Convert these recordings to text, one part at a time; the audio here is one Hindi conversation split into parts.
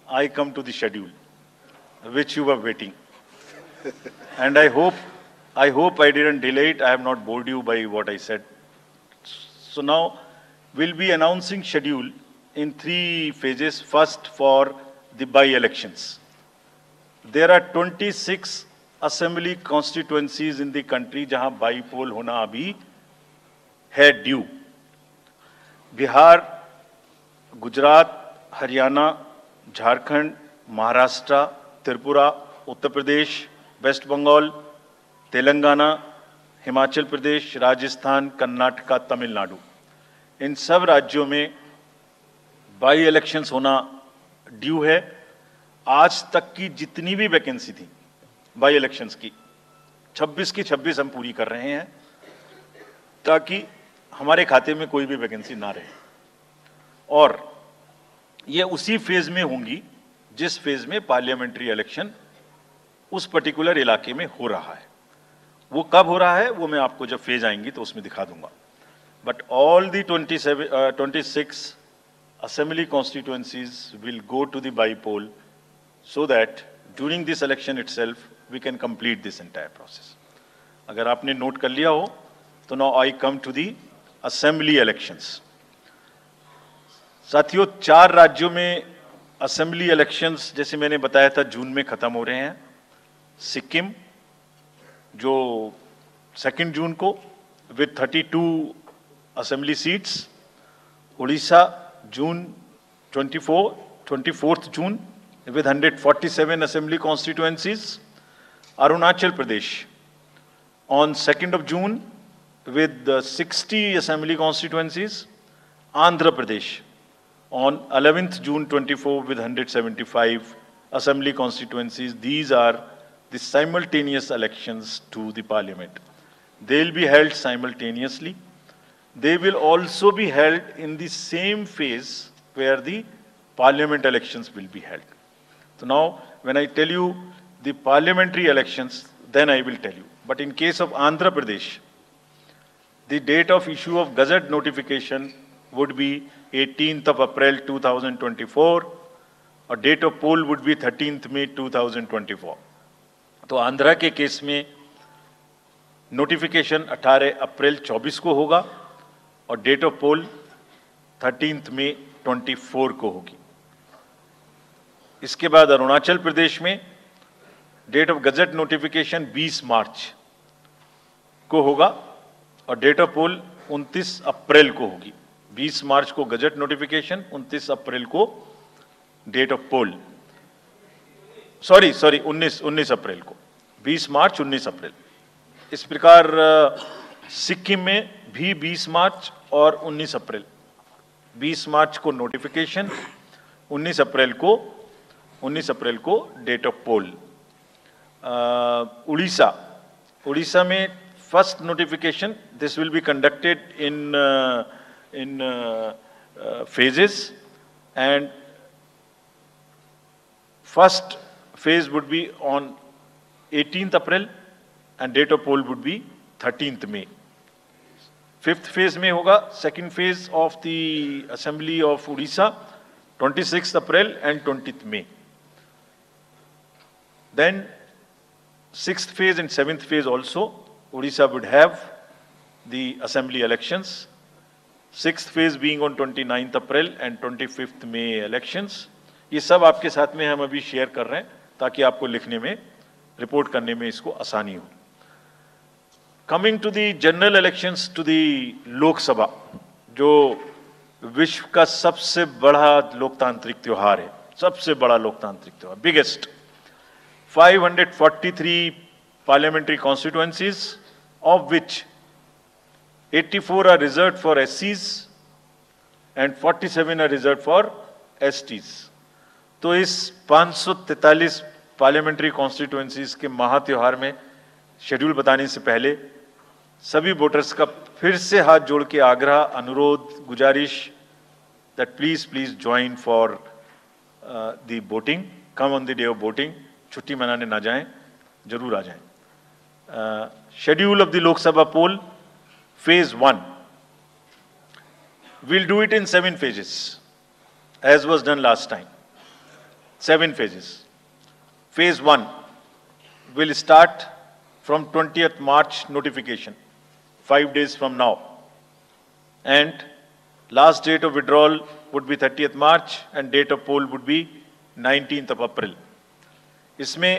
I come to the schedule, which you were waiting. And I hope I didn't delay it. I have not bored you by what I said. So now we'll be announcing schedule in 3 phases. First, for the by-elections. There are 26 assembly constituencies in the country जहां बाई-पोल होना अभी है ड्यू. बिहार, गुजरात, हरियाणा, झारखंड, महाराष्ट्र, त्रिपुरा, उत्तर प्रदेश, वेस्ट बंगाल, तेलंगाना, हिमाचल प्रदेश, राजस्थान, कर्नाटका, तमिलनाडु, इन सब राज्यों में बाई इलेक्शंस होना ड्यू है. आज तक की जितनी भी वैकेंसी थी बाई इलेक्शंस की 26 की 26 हम पूरी कर रहे हैं ताकि हमारे खाते में कोई भी वैकेंसी ना रहे. और ये उसी फेज में होंगी जिस फेज में पार्लियामेंट्री इलेक्शन उस पर्टिकुलर इलाके में हो रहा है. वो कब हो रहा है वो मैं आपको जब फेज आएंगी तो उसमें दिखा दूंगा. But all the 26 assembly constituencies will go to the by-poll so that during this election itself we can complete this entire process. अगर आपने नोट कर लिया हो तो now I come to the assembly elections. साथियों, 4 राज्यों में असेंबली इलेक्शंस जैसे मैंने बताया था जून में खत्म हो रहे हैं. सिक्किम जो 2 जून को with 32 assembly seats, Orissa June 24th June with 147 assembly constituencies, Arunachal Pradesh on 2nd of June with 60 assembly constituencies, Andhra Pradesh on 11th June 24 with 175 assembly constituencies. These are the simultaneous elections to the parliament. They will be held simultaneously. They will also be held in the same phase where the parliament elections will be held. So now, when I tell you the parliamentary elections, then I will tell you. But in case of Andhra Pradesh, the date of issue of Gazette notification would be 18th of April 2024, और date of poll would be 13th May 2024. तो आंध्रा के केस में नोटिफिकेशन 18 अप्रैल 24 को होगा और date of pole 13th May 24 को होगी. इसके बाद अरुणाचल प्रदेश में डेट ऑफ गजट नोटिफिकेशन 20 मार्च को होगा और डेट ऑफ पोल 29 अप्रैल को होगी. 20 मार्च को गजट नोटिफिकेशन, 29 अप्रैल को डेट ऑफ पोल. सॉरी 19 अप्रैल को. 20 मार्च 19 अप्रैल. इस प्रकार सिक्किम में भी 20 मार्च और 19 अप्रैल. 20 मार्च को नोटिफिकेशन, 19 अप्रैल को डेट ऑफ पोल. उड़ीसा में first notification, this will be conducted in phases, and first phase would be on 18th April and date of poll would be 13th May. 5th phase में होगा second phase of the assembly of Odisha, 26th April and 20th May. Then 6th phase and 7th phase also Odisha would have the assembly elections. 6th phase being on 29th April and 25th May elections. ये सब आपके साथ में हम अभी शेयर कर रहे हैं ताकि आपको लिखने में, रिपोर्ट करने में इसको आसानी हो. Coming to the general elections to the Lok Sabha, जो विश्व का सबसे बड़ा लोकतांत्रिक त्योहार है, सबसे बड़ा लोकतांत्रिक त्योहार, biggest. 543 parliamentary constituencies, of which 84 are reserved for SCs and 47 are reserved for STs. तो इस 543 पार्लियामेंट्री कॉन्स्टिट्यूएंसीज के महात्योहार में शेड्यूल बताने से पहले सभी वोटर्स का फिर से हाथ जोड़ के आग्रह, अनुरोध, गुजारिश that please join for the voting. Come on the day of voting. छुट्टी मनाने ना जाएं, जरूर आ जाएं. Schedule of the Lok Sabha poll, phase 1. We'll do it in 7 phases, as was done last time. 7 phases. Phase 1 will start from 20th March notification, 5 days from now. And last date of withdrawal would be 30th March and date of poll would be 19th of April. इसमें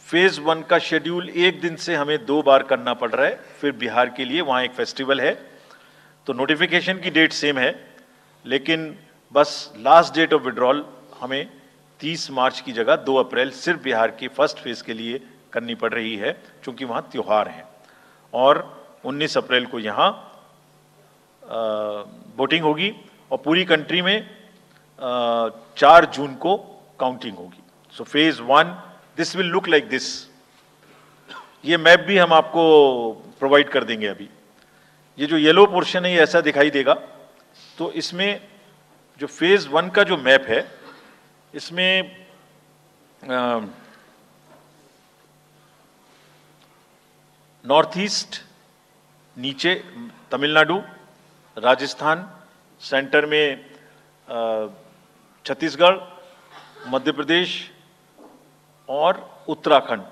फेज 1 का शेड्यूल एक दिन से हमें 2 बार करना पड़ रहा है, फिर बिहार के लिए वहाँ एक फेस्टिवल है, तो नोटिफिकेशन की डेट सेम है, लेकिन बस लास्ट डेट ऑफ विड्रॉल हमें 30 मार्च की जगह 2 अप्रैल सिर्फ बिहार के फर्स्ट फेज के लिए करनी पड़ रही है, क्योंकि वहाँ त्योहार हैं। और 19 अप्रैल को यहाँ वोटिंग होगी और पूरी कंट्री में 4 जून को काउंटिंग होगी। So phase 1 this will look like this. ये मैप भी हम आपको प्रोवाइड कर देंगे। अभी ये जो येलो पोर्शन है ये ऐसा दिखाई देगा। तो इसमें जो फेज 1 का जो मैप है, इसमें नॉर्थ ईस्ट, नीचे तमिलनाडु, राजस्थान, सेंटर में छत्तीसगढ़, मध्य प्रदेश और उत्तराखंड,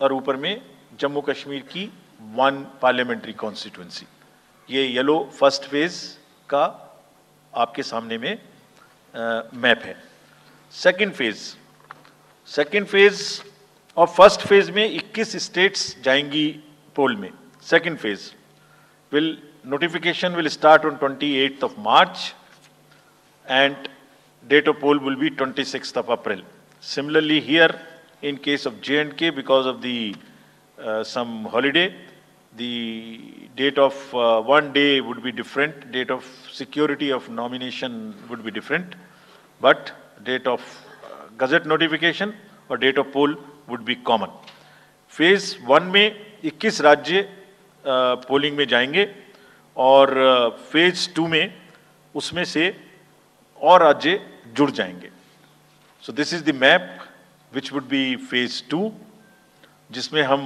और ऊपर में जम्मू कश्मीर की 1 पार्लियामेंट्री कॉन्स्टिट्यूंसी। ये येलो फर्स्ट फेज का आपके सामने में मैप है। सेकंड फेज और फर्स्ट फेज में 21 स्टेट्स जाएंगी पोल में। Second phase notification will start on 28th of March and date of poll will be 26th of April. Similarly here in case of J&K, because of the some holiday, the date of one day would be different, date of security of nomination would be different, but date of gazette notification or date of poll would be common. Phase 1 में 21 राज्य पोलिंग में जाएंगे और फेज 2 में उसमें से और राज्य जुड़ जाएंगे। So this is the map which would be phase 2, जिसमें हम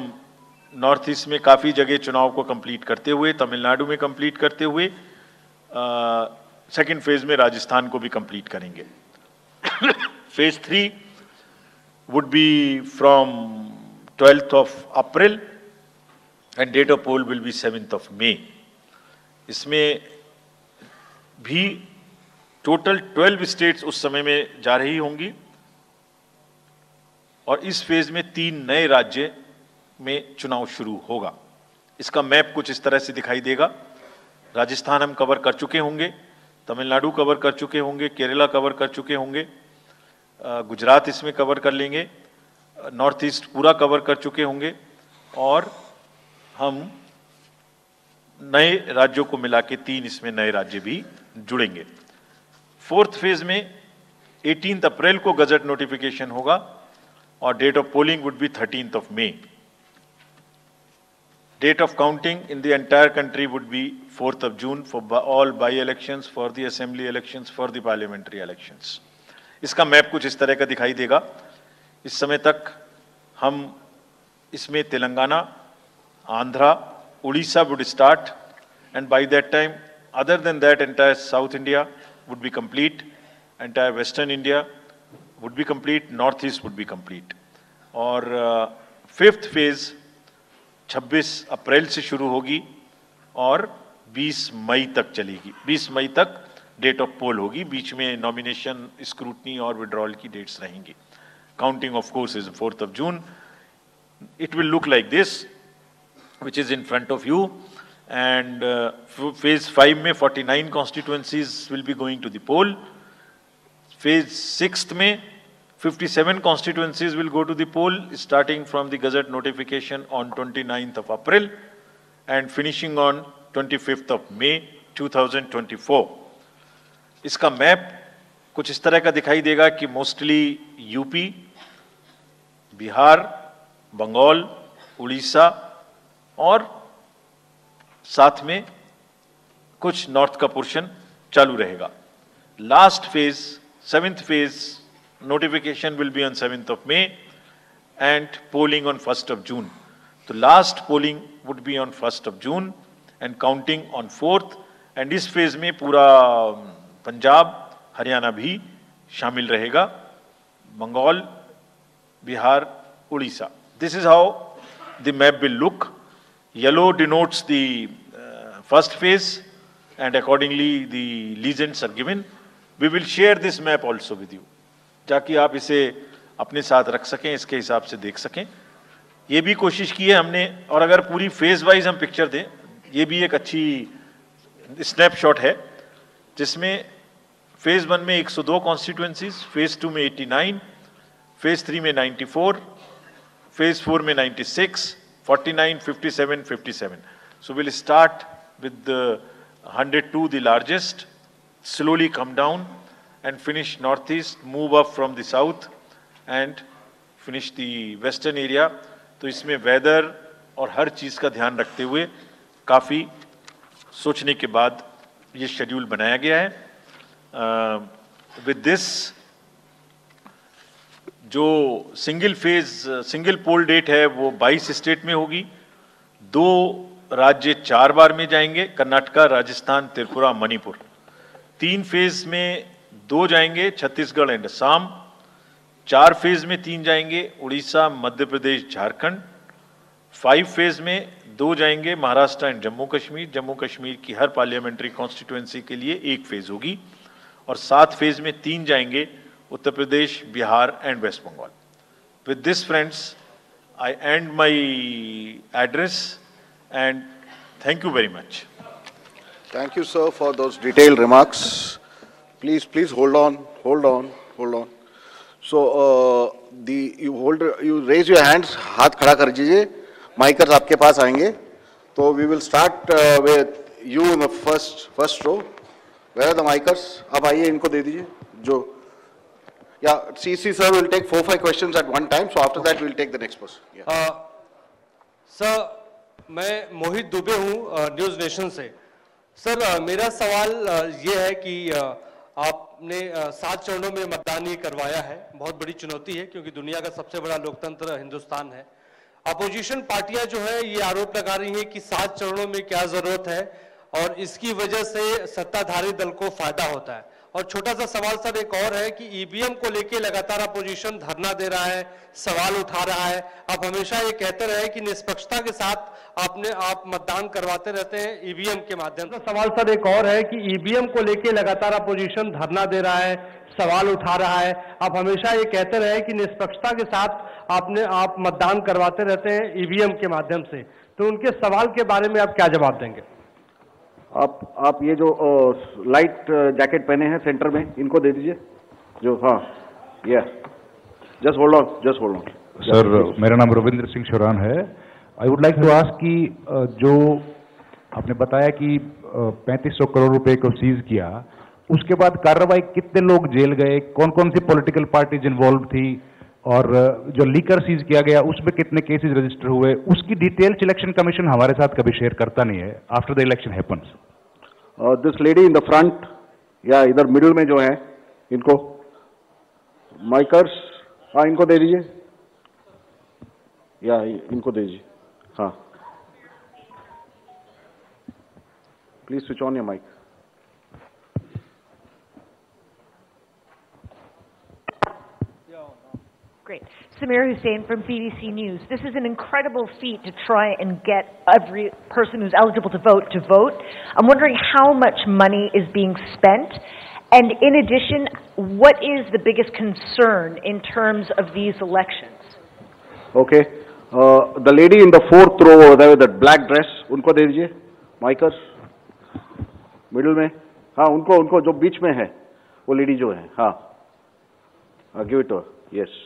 नॉर्थ ईस्ट में काफ़ी जगह चुनाव को कंप्लीट करते हुए, तमिलनाडु में कंप्लीट करते हुए, सेकेंड फेज में राजस्थान को भी कंप्लीट करेंगे। Phase 3 would be from 12th of April and date of poll will be 7th of May. इसमें भी टोटल 12 स्टेट्स उस समय में जा रही होंगी और इस फेज में 3 नए राज्य में चुनाव शुरू होगा। इसका मैप कुछ इस तरह से दिखाई देगा। राजस्थान हम कवर कर चुके होंगे, तमिलनाडु कवर कर चुके होंगे, केरला कवर कर चुके होंगे, गुजरात इसमें कवर कर लेंगे, नॉर्थ ईस्ट पूरा कवर कर चुके होंगे और हम नए राज्यों को मिला के 3 इसमें नए राज्य भी जुड़ेंगे। फोर्थ फेज में 18 अप्रैल को गजट नोटिफिकेशन होगा और date of polling would be 13th of May. Date of counting in the entire country would be 4th of June for all by-elections, for the assembly elections, for the parliamentary elections. इसका मैप कुछ इस तरह का दिखाई देगा। इस समय तक हम इसमें Telangana, Andhra, Orissa would start, and by that time, other than that, entire South India would be complete, entire Western India would be complete, North East would be complete. और फिफ्थ फेज 26 अप्रैल से शुरू होगी और 20 मई तक चलेगी। 20 मई तक डेट ऑफ पोल होगी, बीच में नॉमिनेशन, स्क्रूटनी और विड्रॉल की डेट्स रहेंगी। Counting of course is 4th of June. It will look like this, which is in front of you, and phase 5 में 49 constituencies will be going to the poll. Phase 6 में 57 constituencies will go to the poll, starting from the Gazette notification on 29th of April and finishing on 25th of May 2024. इसका मैप कुछ इस तरह का दिखाई देगा कि मोस्टली यूपी, बिहार, बंगाल, उड़ीसा और साथ में कुछ नॉर्थ का पोर्शन चालू रहेगा। Last phase, 7th phase notification will be on 7th of May and polling on 1st of June. तो last polling would be on 1st of June and counting on 4th, and इस फेज में पूरा पंजाब, हरियाणा भी शामिल रहेगा Bengal, Bihar, Odisha. This is how the map will look. Yellow denotes the first phase, and accordingly the legends are given. We will share this map also with you, ताकि आप इसे अपने साथ रख सकें, इसके हिसाब से देख सकें. ये भी कोशिश की है हमने, और अगर पूरी फेज वाइज हम पिक्चर दें, ये भी एक अच्छी स्नैपशॉट है, जिसमें फेज 1 में 102 कॉन्स्टिट्यूएंसीज, फेज 2 में 89, फेज 3 में 94, फेज 4 में 96, 49, 57, 57. So we'll start with the 102, the largest, slowly come down and finish northeast, move up from the south and finish the western area. तो इसमें वेदर और हर चीज का ध्यान रखते हुए काफी सोचने के बाद ये शेड्यूल बनाया गया है. विद दिस जो सिंगल पोल डेट है वो 22 स्टेट में होगी. 2 राज्य 4 बार में जाएंगे, कर्नाटका, राजस्थान, त्रिपुरा, मणिपुर. 3 फेज में 2 जाएंगे, छत्तीसगढ़ एंड असम. 4 फेज में 3 जाएंगे, उड़ीसा, मध्य प्रदेश, झारखंड. 5 फेज में 2 जाएंगे, महाराष्ट्र एंड जम्मू कश्मीर. जम्मू कश्मीर की हर पार्लियामेंट्री कॉन्स्टिट्यूएंसी के लिए 1 फेज होगी. और 7 फेज में 3 जाएंगे, Uttar Pradesh, Bihar and West Bengal. With this friends, I and my address and thank you very much. Thank you, sir, for those detailed remarks. Please hold on. So, you raise your hands, हाथ खड़ा कर दीजिए. माइकर्स आपके पास आएंगे. तो we will start with you in the first row. Where are the micers? अब आइए, इनको दे दीजिए. जो, yeah, CC sir will take 4-5 questions at one time. So after that we'll take the next person. Yeah. Sir, मैं मोहित दुबे हूँ न्यूज़ नेशन से. सर, मेरा सवाल ये है कि आपने 7 चरणों में मतदान ये करवाया है. बहुत बड़ी चुनौती है, क्योंकि दुनिया का सबसे बड़ा लोकतंत्र हिंदुस्तान है. अपोजिशन पार्टियां जो है ये आरोप लगा रही हैं कि 7 चरणों में क्या जरूरत है और इसकी वजह से सत्ताधारी दल को फायदा होता है. और छोटा सा सवाल सर एक और है कि ईवीएम को लेके लगातार अपोजिशन धरना दे रहा है, सवाल उठा रहा है. आप हमेशा ये कहते रहे कि निष्पक्षता के साथ आप मतदान करवाते रहते हैं ईवीएम के माध्यम से. सवाल सर एक और है कि ईवीएम को लेके लगातार अपोजिशन धरना दे रहा है, सवाल उठा रहा है. आप हमेशा ये कहते रहे कि निष्पक्षता के साथ आप मतदान करवाते रहते हैं ईवीएम के माध्यम से. तो उनके सवाल के बारे में आप क्या जवाब देंगे? आप ये जो लाइट जैकेट पहने हैं सेंटर में, इनको दे दीजिए. जो, हाँ, जस्ट होल्ड ऑन. सर, मेरा नाम रविंद्र सिंह शोरान है. I would like to ask कि जो आपने बताया कि 3500 करोड़ रुपए को सीज किया, उसके बाद कार्रवाई कितने लोग जेल गए, कौन कौन सी पॉलिटिकल पार्टीज इन्वॉल्व थी, और जो लीकर सीज किया गया उसमें कितने केसेस रजिस्टर हुए, उसकी डिटेल्स इलेक्शन कमीशन हमारे साथ कभी शेयर करता नहीं है after the election happens. This lady in the front, या इधर मिडिल में जो है, इनको माइकर्स, हाँ, इनको दे दीजिए. या इनको दे दीजिए. हाँ, please switch on your mike. Great. Samir Hussain from BBC News. This is an incredible feat to try and get every person who's eligible to vote. I'm wondering how much money is being spent, and in addition, what is the biggest concern in terms of these elections? Okay. The lady in the 4th row over there with that black dress, उनको दे दीजिए. माइकर्स, मिडिल में, हाँ, उनको जो बीच में है, वो लेडी जो है, हाँ, give it to her. Yes.